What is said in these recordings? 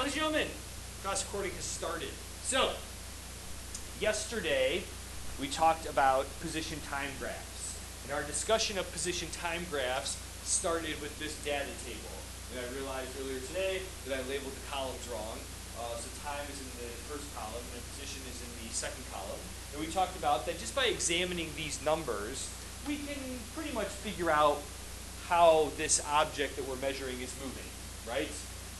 and gentlemen, class recording has started. So, yesterday we talked about position time graphs. And our discussion of position time graphs started with this data table. And I realized earlier today that I labeled the columns wrong. So time is in the first column and position is in the second column. And we talked about that just by examining these numbers, we can pretty much figure out how this object that we're measuring is moving, right?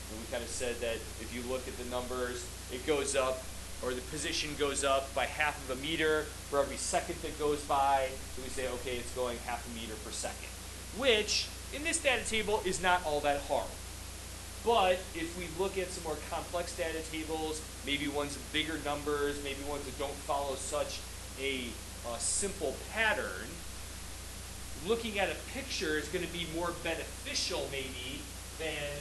And we kind of said that if you look at the numbers, it goes up, or the position goes up by ½ of a meter for every second that goes by. So we say, okay, it's going ½ a meter per second, which in this data table is not all that hard. But if we look at some more complex data tables, maybe ones with bigger numbers, maybe ones that don't follow such a simple pattern, looking at a picture is going to be more beneficial maybe than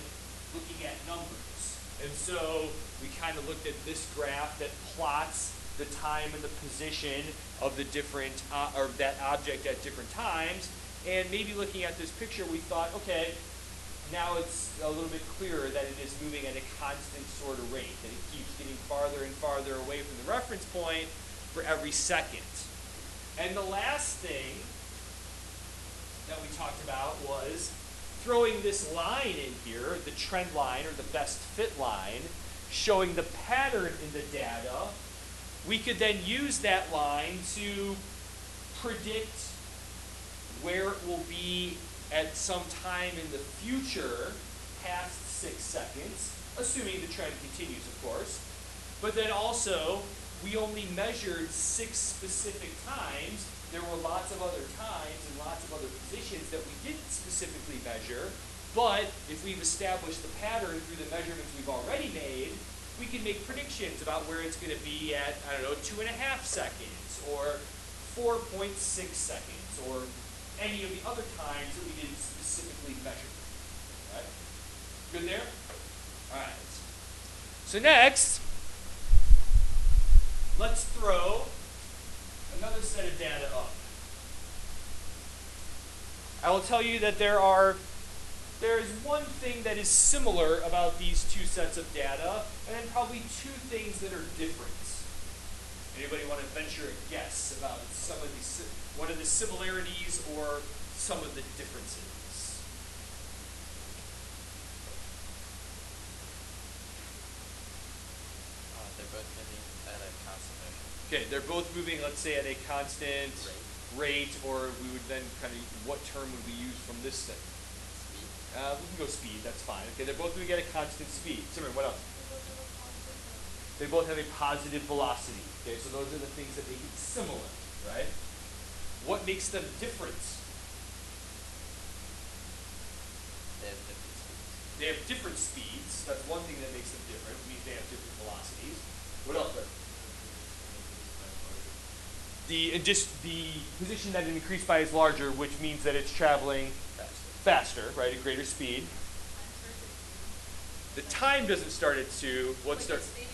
looking at numbers. And so we kind of looked at this graph that plots the time and the position of the different, or that object at different times. And maybe looking at this picture, we thought, okay, now it's a little bit clearer that it is moving at a constant sort of rate, that it keeps getting farther and farther away from the reference point for every second. And the last thing that we talked about was throwing this line in here, the trend line or the best fit line, showing the pattern in the data. We could then use that line to predict where it will be at some time in the future, past 6 seconds, assuming the trend continues, of course. But then also, we only measured 6 specific times. There were lots of other times and lots of other positions that we didn't specifically measure. But if we've established the pattern through the measurements we've already made, we can make predictions about where it's going to be at, I don't know, 2.5 seconds or 4.6 seconds or any of the other times that we didn't specifically measure. All right? Good there? All right. So next, let's throw another set of data up. I will tell you that there is one thing that is similar about these two sets of data, and then probably two things that are different. Anybody want to venture a guess about some of these, one of the similarities or some of the differences? They're both moving at a constant motion. Okay, they're both moving, let's say, at a constant rate, or we would then kind of, what term would we use from this thing? Speed. We can go speed, that's fine. Okay, they're both moving at a constant speed. Simran, what else? They both have a positive velocity. Okay, so those are the things that make it similar, right? What makes them different? They have different speeds. They have different speeds. That's one thing that makes them different. It means they have different velocities. What else? The position that it increased by is larger, which means that it's traveling faster, right, at greater speed. The time doesn't start at 2. What starts? It's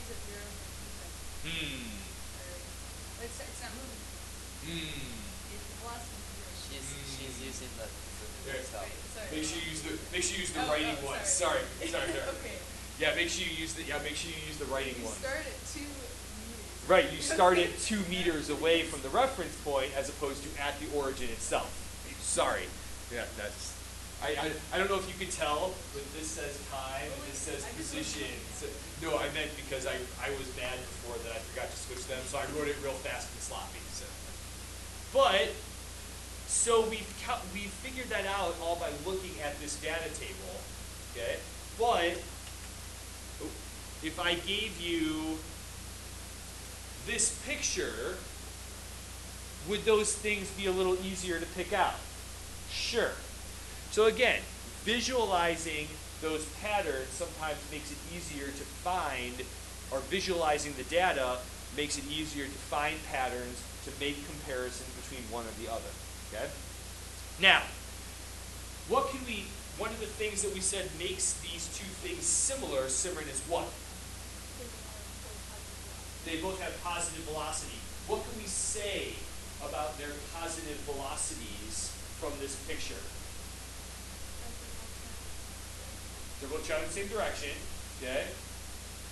not moving. It's velocity. She's using the Sorry. Sorry. Make sure you use the writing one. Sorry. Okay. Yeah, make sure you use the writing one. Start at 2 meters. Right, you start at 2 meters away from the reference point as opposed to at the origin itself. Sorry. Yeah, that's. I don't know if you could tell, but this says time and this says position. So, no, I meant because I was mad before that I forgot to switch them, so I wrote it real fast and sloppy. So we figured that out all by looking at this data table, okay? But if I gave you this picture, would those things be a little easier to pick out? Sure. So again, visualizing those patterns sometimes makes it easier to find, or visualizing the data makes it easier to find patterns to make comparisons between one and the other. Okay? Now, one of the things that we said makes these two things similar, Simran, is what? They both have positive velocity. What can we say about their positive velocities from this picture? They're both traveling in the same direction, okay?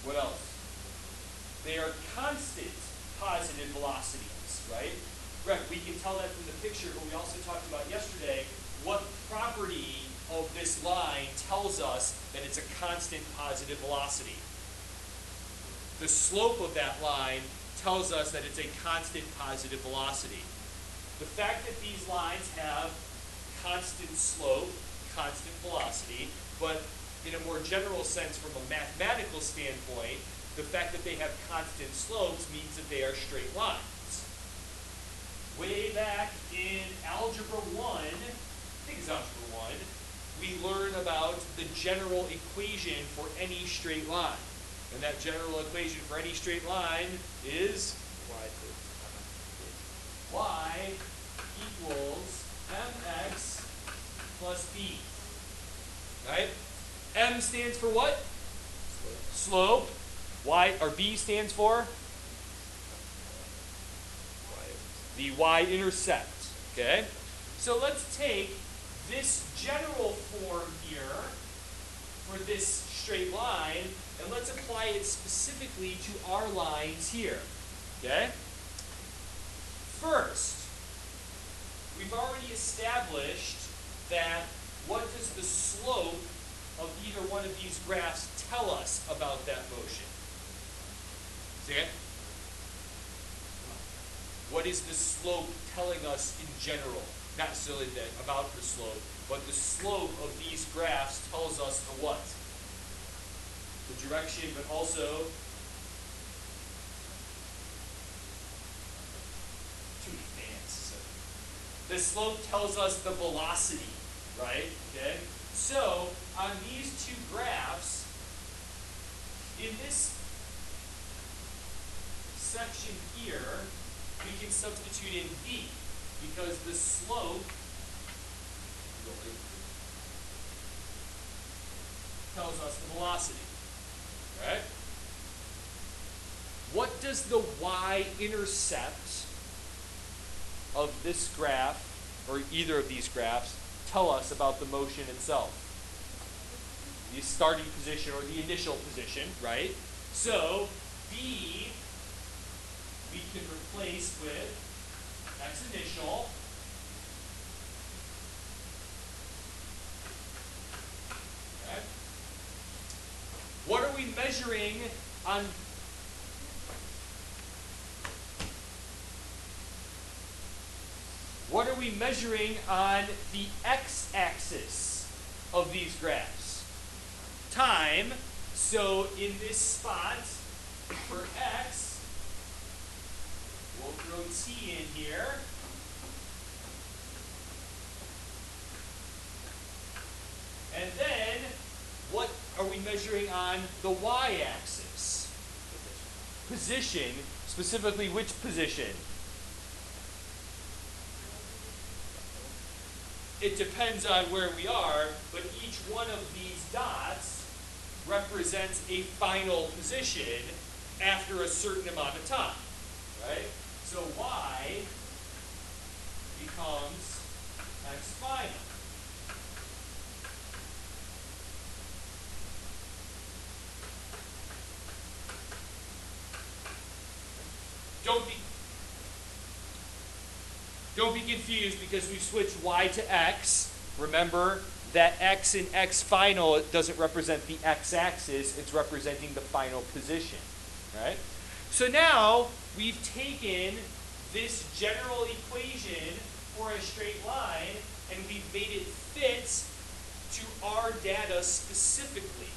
What else? They are constant positive velocities, right? Right, we can tell that from the picture, but we also talked about yesterday what property of this line tells us that it's a constant positive velocity. The slope of that line tells us that it's a constant positive velocity. The fact that these lines have constant slope, constant velocity, but in a more general sense from a mathematical standpoint, the fact that they have constant slopes means that they are straight lines. Way back in Algebra 1, I think it's Algebra 1, we learn about the general equation for any straight line. And that general equation for any straight line is y equals mx plus b. Right? M stands for what? Slope. Y or b stands for? The y-intercept. Okay? So let's take this general form here for this straight line, and let's apply it specifically to our lines here. Okay? First, we've already established that what does the slope of either one of these graphs tell us about that motion? See it? What is the slope telling us in general? Not necessarily about the slope, but the slope of these graphs tells us the what? The direction, but also too many fans. The slope tells us the velocity, right? Okay. So on these two graphs, in this section here, we can substitute in v, because the slope tells us the velocity. Right? What does the y-intercept of this graph, or either of these graphs, tell us about the motion itself? The starting position or the initial position, right? So b we can replace with x initial What are we measuring on? What are we measuring on the x-axis of these graphs? Time. So in this spot, for x, we'll throw t in here. And then, what are we measuring on the y-axis? Position. Specifically, which position? It depends on where we are, but each one of these dots represents a final position after a certain amount of time, right? So y becomes x final. Don't be confused because we've switched y to x. Remember that x in x final, it doesn't represent the x-axis, it's representing the final position, right? So now we've taken this general equation for a straight line and we've made it fit to our data specifically,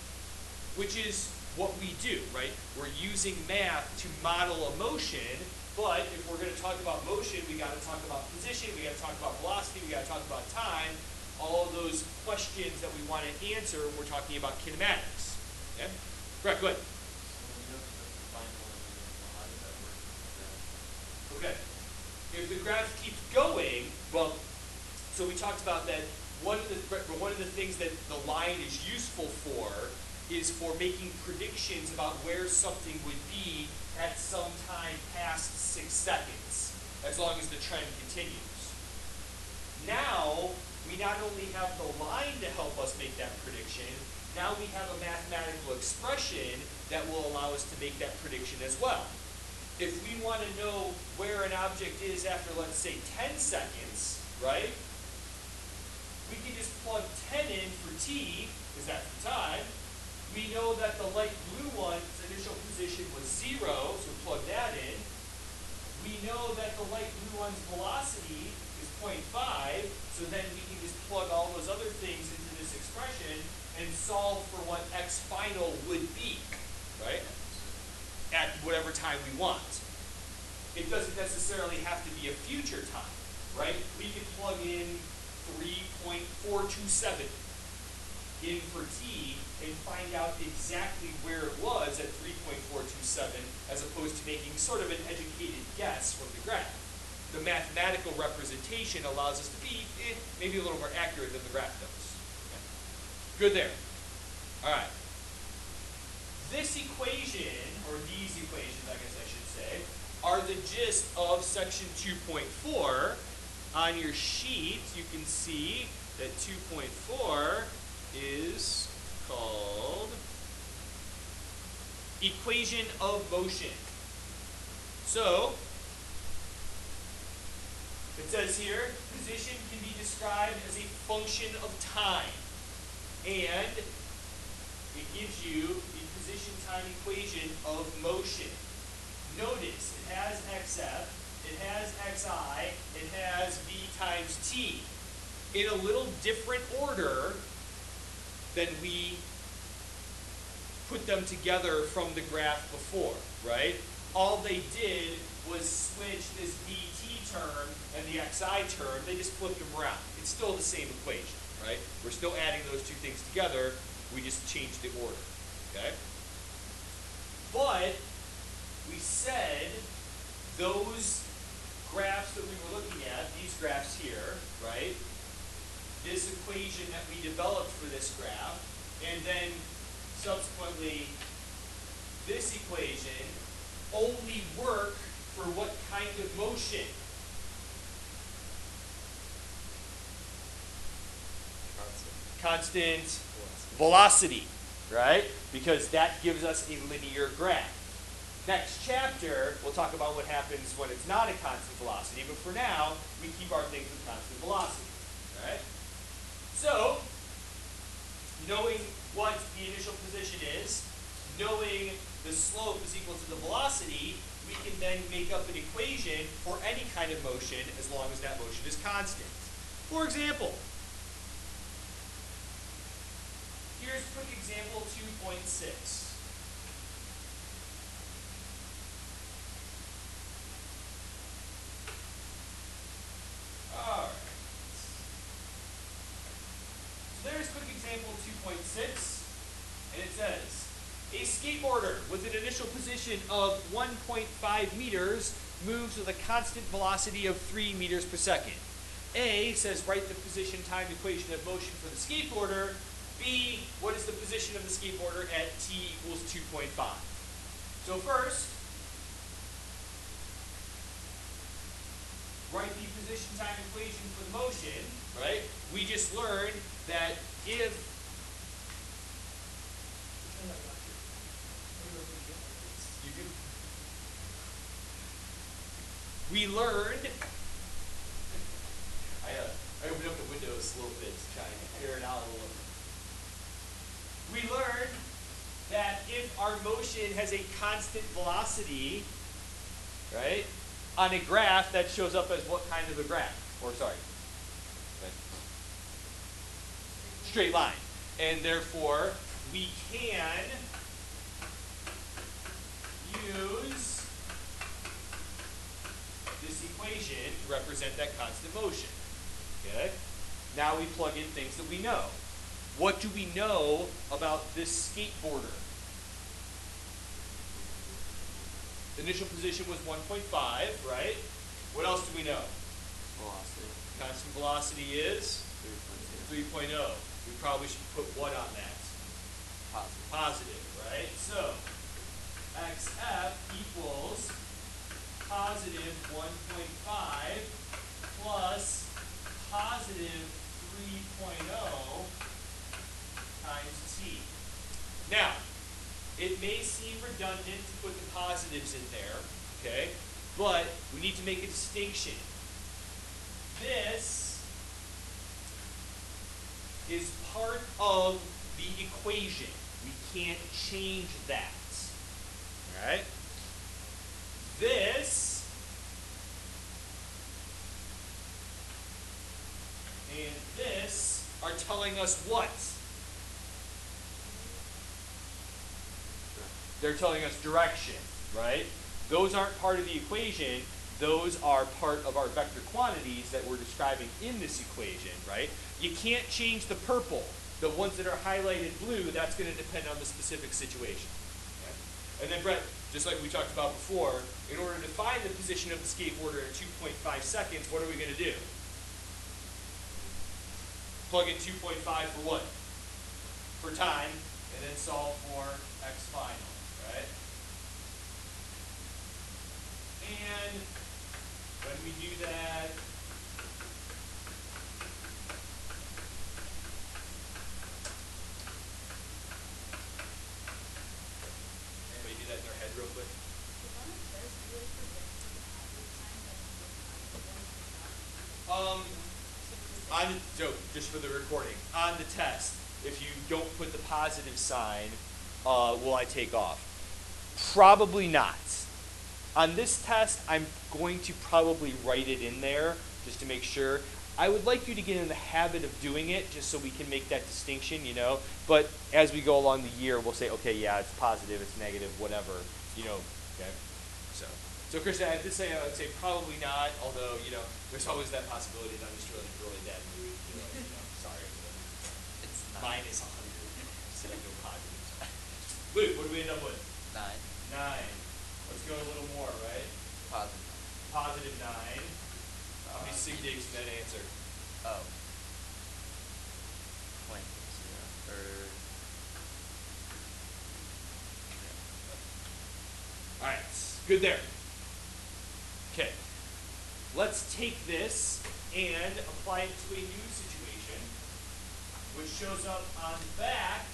which is what we do, right? We're using math to model a motion, but if we're going to talk about motion, we got to talk about position, we got to talk about velocity, we got to talk about time, all of those questions that we want to answer when we're talking about kinematics. Okay? Correct, go ahead. Okay. If the graph keeps going, well, so we talked about that one of the things that the line is useful for is for making predictions about where something would be at some time past 6 seconds, as long as the trend continues. Now, we not only have the line to help us make that prediction, now we have a mathematical expression that will allow us to make that prediction as well. If we want to know where an object is after, let's say, 10 seconds, right? We can just plug 10 in for t, because that's the time. We know that the light blue one's initial position was 0, so plug that in. We know that the light blue one's velocity is 0.5, so then we can just plug all those other things into this expression and solve for what x final would be, right? At whatever time we want. It doesn't necessarily have to be a future time, right? We could plug in 3.427 in for t and find out exactly where it was at 3.427 as opposed to making sort of an educated guess from the graph. The mathematical representation allows us to be maybe a little more accurate than the graph does. Okay. Good there. All right. This equation, or these equations, I guess I should say, are the gist of section 2.4. On your sheet, you can see that 2.4 is called equation of motion. So, it says here, position can be described as a function of time. And it gives you the position time equation of motion. Notice, it has xf, it has xi, it has v times t. In a little different order than we put them together from the graph before, right? All they did was switch this dt term and the xi term, they just flipped them around. It's still the same equation, right? We're still adding those two things together, we just changed the order, okay? But we said those graphs that we were looking at, these graphs here, right? This equation that we developed for this graph, and then subsequently this equation only work for what kind of motion? Constant velocity, right? Because that gives us a linear graph. Next chapter, we'll talk about what happens when it's not a constant velocity, but for now, we keep our things with constant velocity, right? So, knowing what the initial position is, knowing the slope is equal to the velocity, we can then make up an equation for any kind of motion as long as that motion is constant. For example, here's quick example 2.6. Alright. So there's quick example 2.6, and it says, a skateboarder with an initial position of 1.5 meters moves with a constant velocity of 3 meters per second. A says write the position time equation of motion for the skateboarder. B, what is the position of the skateboarder at t equals 2.5? So first, write the position time equation for the motion, right? We just learned that if we learned, I opened up the windows a little bit to try and air it out a little. We learned that if our motion has a constant velocity, right, on a graph, that shows up as what kind of a graph? Or sorry, straight line. And therefore, we can use this equation to represent that constant motion. Okay? Now we plug in things that we know. What do we know about this skateboarder? The initial position was 1.5, right? What else do we know? Velocity. Constant velocity is 3.0. We probably should put what on that? Positive. Positive, right? So, xf equals positive 1.5 plus positive 3.0 times t. redundant to put the positives in there, okay? But we need to make a distinction. This is part of the equation. We can't change that. All right? This and this are telling us what? They're telling us direction, right? Those aren't part of the equation. Those are part of our vector quantities that we're describing in this equation, right? You can't change the purple. The ones that are highlighted blue, that's going to depend on the specific situation. Okay? And then, Brett, just like we talked about before, in order to find the position of the skateboarder in 2.5 seconds, what are we going to do? Plug in 2.5 for what? For time, and then solve for x final, right? And when we do that, anybody do that in their head real quick? So just for the recording, on the test, if you don't put the positive sign, will I take off? Probably not. On this test, I'm going to probably write it in there just to make sure. I would like you to get in the habit of doing it just so we can make that distinction, you know. But as we go along the year, we'll say, okay, yeah, it's positive, it's negative, whatever, you know. Okay. So Krista, I would say probably not. Although, you know, there's always that possibility that I'm just really bad mood. You know, sorry. It's Mine is 100. So no positive. Luke, what do we end up with? 9. 9. Let's go a little more, right? Positive. Positive 9. How many sig digs in that answer? Oh. 0.0. All right, good there. Okay, let's take this and apply it to a new situation, which shows up on the back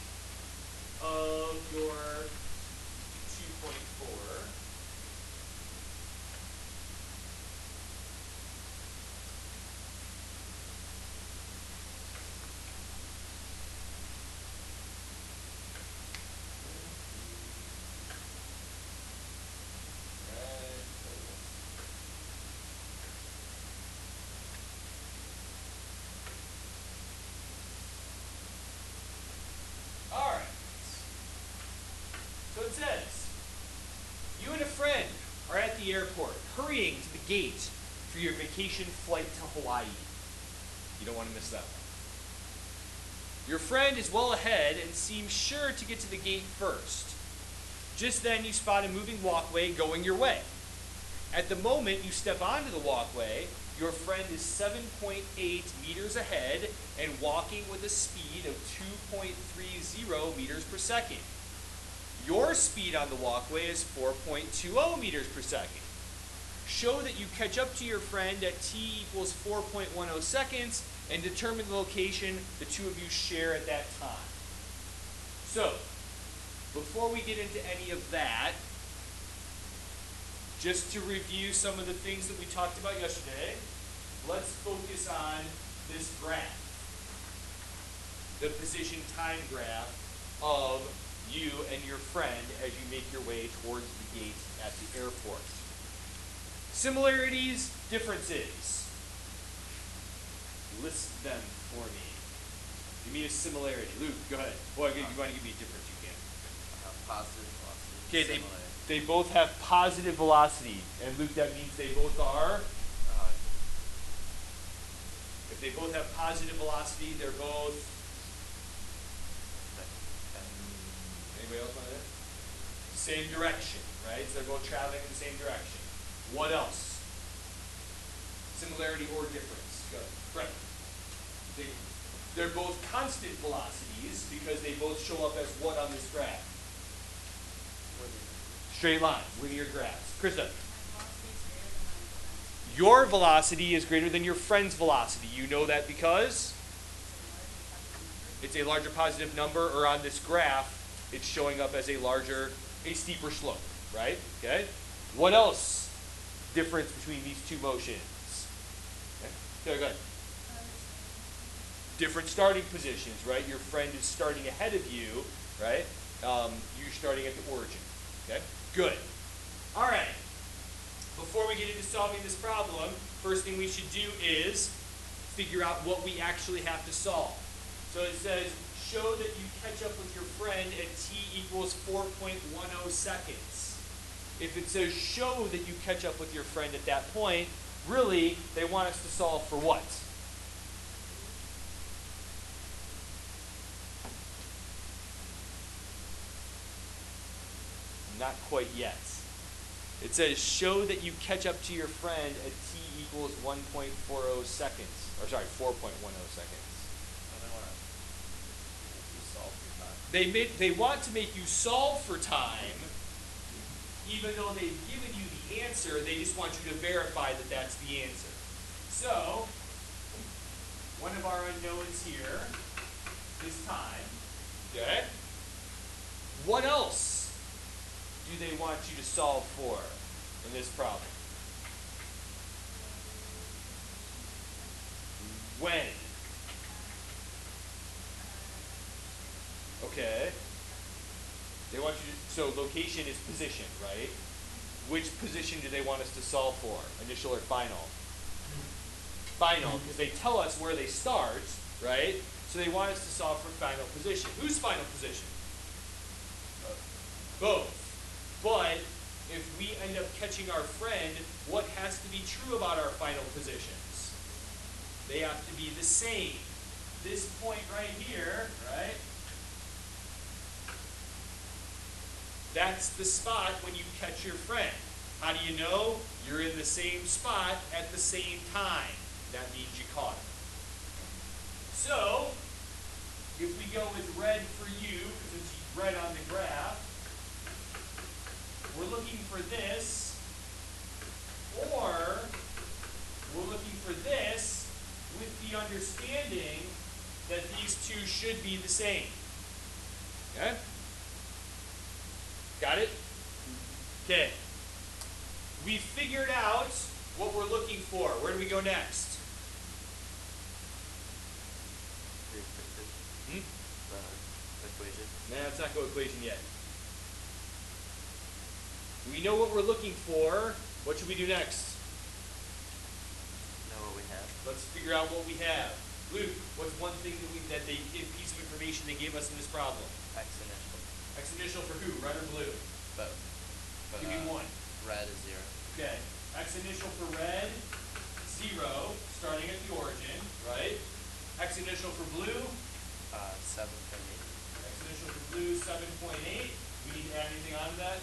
of your 2.4. So it says, you and a friend are at the airport, hurrying to the gate for your vacation flight to Hawaii. You don't want to miss that one. Your friend is well ahead and seems sure to get to the gate first. Just then you spot a moving walkway going your way. At the moment you step onto the walkway, your friend is 7.8 meters ahead and walking with a speed of 2.30 meters per second. Your speed on the walkway is 4.20 meters per second. Show that you catch up to your friend at t equals 4.10 seconds and determine the location the two of you share at that time. So, before we get into any of that, just to review some of the things that we talked about yesterday, let's focus on this graph, the position time graph of you and your friend as you make your way towards the gate at the airport. Similarities, differences. List them for me. Give me a similarity. Luke, go ahead. Boy, if you want to give me a difference, you can. Positive velocity. Okay, they both have positive velocity. And Luke, that means they both are? If they both have positive velocity, they're both? Anybody else want to? Same direction, right? So they're both traveling in the same direction. What else? Similarity or difference? Go. Right. They're both constant velocities because they both show up as what on this graph? Straight line, linear graphs. Krista. Your velocity is greater than your friend's velocity. You know that because? It's a larger positive number, or on this graph, it's showing up as a larger a steeper slope, right? Okay. What else? Difference between these two motions. Okay, go ahead. Different starting positions, right? Your friend is starting ahead of you, right? You're starting at the origin. Okay. Good. All right. Before we get into solving this problem, first thing we should do is figure out what we actually have to solve. So it says, show that you catch up with your friend at t equals 4.10 seconds. If it says show that you catch up with your friend at that point, really, they want us to solve for what? Not quite yet. It says show that you catch up to your friend at t equals 1.40 seconds. Or sorry, 4.10 seconds. They want to make you solve for time, even though they've given you the answer. They just want you to verify that that's the answer. So, one of our unknowns here is time. Okay? What else do they want you to solve for in this problem? When? Okay. They want you to, so location is position, right? Which position do they want us to solve for? Initial or final? Final, because they tell us where they start, right? So they want us to solve for final position. Whose final position? Both. But if we end up catching our friend, what has to be true about our final positions? They have to be the same. This point right here, right? That's the spot when you catch your friend. How do you know? You're in the same spot at the same time. That means you caught him. So, if we go with red for you, because it's red on the graph, we're looking for this, or we're looking for this with the understanding that these two should be the same. Okay? Got it? Okay. We figured out what we're looking for. Where do we go next? Equation. Nah, let's not go equation yet. We know what we're looking for. What should we do next? Know what we have. Let's figure out what we have. Luke, what's one thing that piece of information they gave us in this problem? X initial. X initial for who? Red or blue? Both. But, Give me one. Red is 0. Okay. X initial for red, 0, starting at the origin, right? X initial for blue, 7.8. X initial for blue, 7.8. We need to add anything on to that?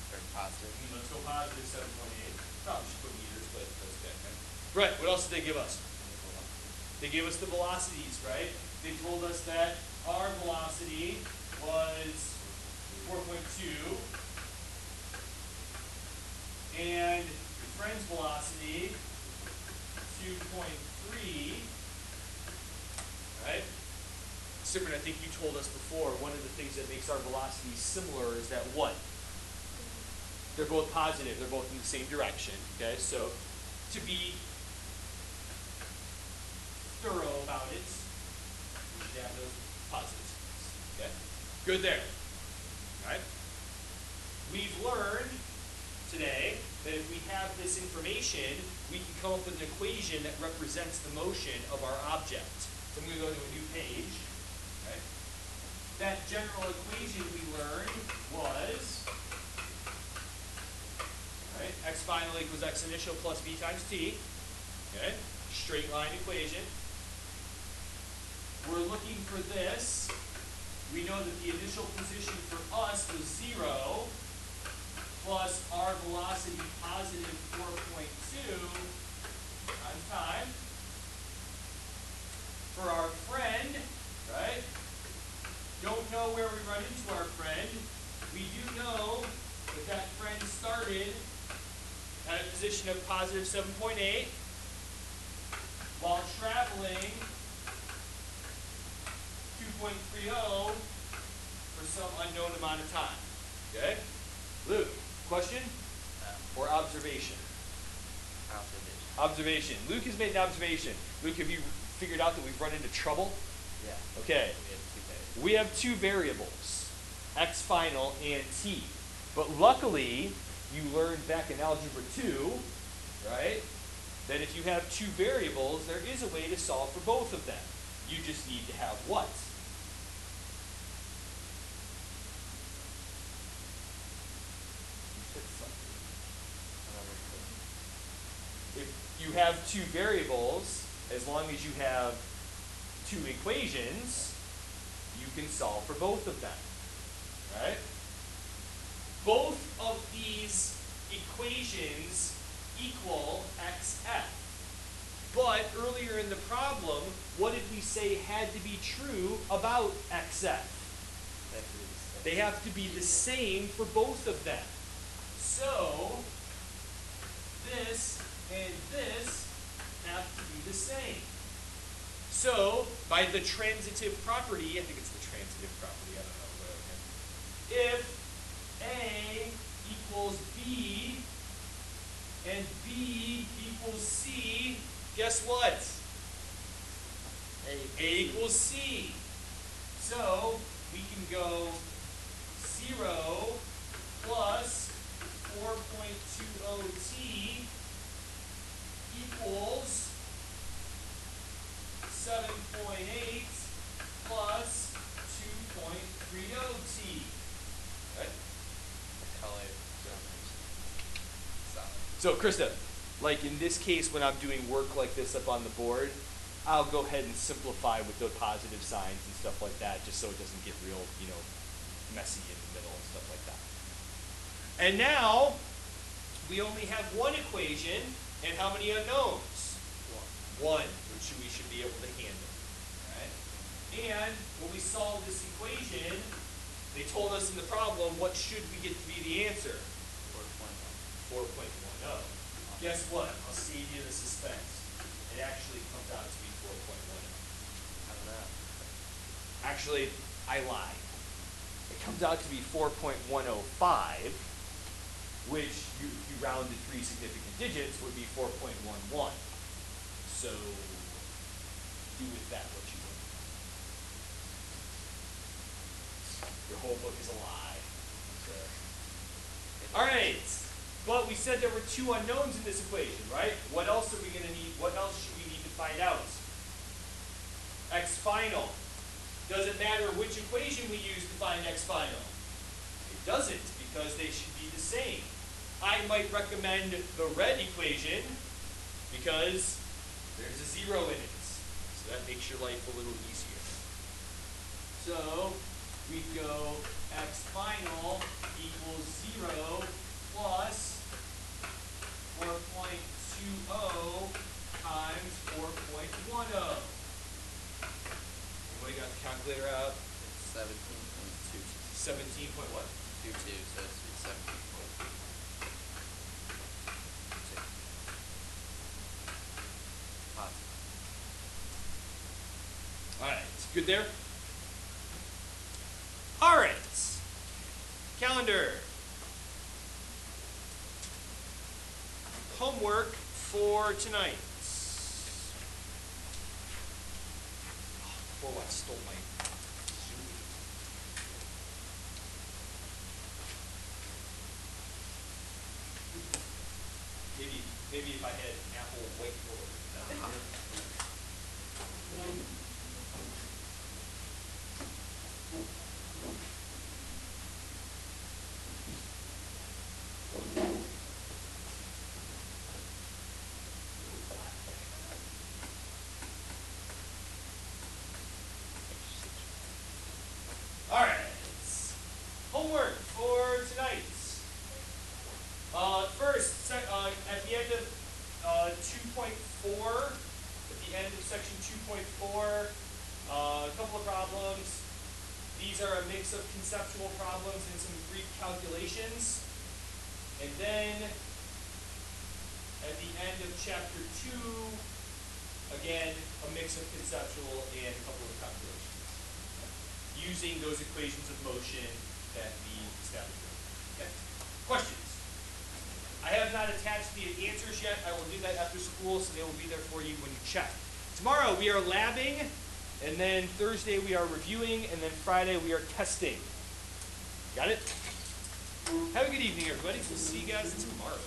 Or positive. Let's go positive 7.8. Probably should put meters, but that's okay. Right, what else did they give us? They gave us the velocities, right? They told us that our velocity was 4.2, and your friend's velocity, 2.3, right? Simran, I think you told us before, one of the things that makes our velocities similar is that what? They're both positive, they're both in the same direction, okay? So, to be thorough about it, we should have those positives, okay? Good there, all right? We've learned today that if we have this information, we can come up with an equation that represents the motion of our object. So I'm going to go to a new page, okay? That general equation we learned was, right, x final equals x initial plus v times t, okay? Straight line equation. We're looking for this. We know that the initial position for us was 0 plus our velocity positive 4.2 times time. For our friend, right? Don't know where we run into our friend. We do know that that friend started at a position of positive 7.8 while traveling 2.30 for some unknown amount of time. Okay? Luke, question or observation? Observation. Observation. Luke has made an observation. Luke, have you figured out that we've run into trouble? Yeah. Okay. We have two variables. We have two variables, x final and t. But luckily, you learned back in Algebra 2, right, that if you have two variables, there is a way to solve for both of them. You just need to have what? If you have two variables, as long as you have two equations, you can solve for both of them, right? Both of these equations equal xf. But earlier in the problem, what did we say had to be true about xf? They have to be the same for both of them. So, this and this have to be the same. So, by the transitive property, I think it's the transitive property, I don't know, whatever. If A equals B and B equals C, guess what? A equals C. So, we can go 0 plus 4.20t equals 7.8 plus 2.30t. Right? Color. So, Krista, like in this case, when I'm doing work like this up on the board, I'll go ahead and simplify with the positive signs and stuff like that, just so it doesn't get real, messy in the middle and stuff like that. And now, we only have one equation, and how many unknowns? One, which we should be able to handle. Right? And when we solve this equation, they told us in the problem, what should we get to be the answer? 4.10. Guess what? I'll save you the suspense. It actually comes out to be 4.10. I don't know. Actually, I lied. It comes out to be 4.105, which, if you round to 3 significant digits, would be 4.11. So, do with that what you will. Your whole book is a lie. All right. But we said there were two unknowns in this equation, right? What else are we going to need? What else should we need to find out? X final. Doesn't matter which equation we use to find x final. It doesn't, because they should be the same. I might recommend the red equation because there's a 0 in it. So that makes your life a little easier. So we go x final equals 0 plus 4.20 times 4.10. Anybody got the calculator out? It's 17.22. 17 point what? 22, so it's 17.2. All right, good there? All right, calendar. Homework for tonight. Oh, I stole my Zoom. Maybe if I had an Apple whiteboard. All right. Homework for tonight. First, at the end of 2.4, at the end of section 2.4, a couple of problems. These are a mix of conceptual problems and some brief calculations. And then, at the end of chapter 2, again, a mix of conceptual and a couple of calculations. Use using those equations of motion that we established. Okay. Questions? I have not attached the answers yet. I will do that after school, so they will be there for you when you check. Tomorrow we are labbing, and then Thursday we are reviewing, and then Friday we are testing. Got it? Have a good evening, everybody. We'll see you guys tomorrow.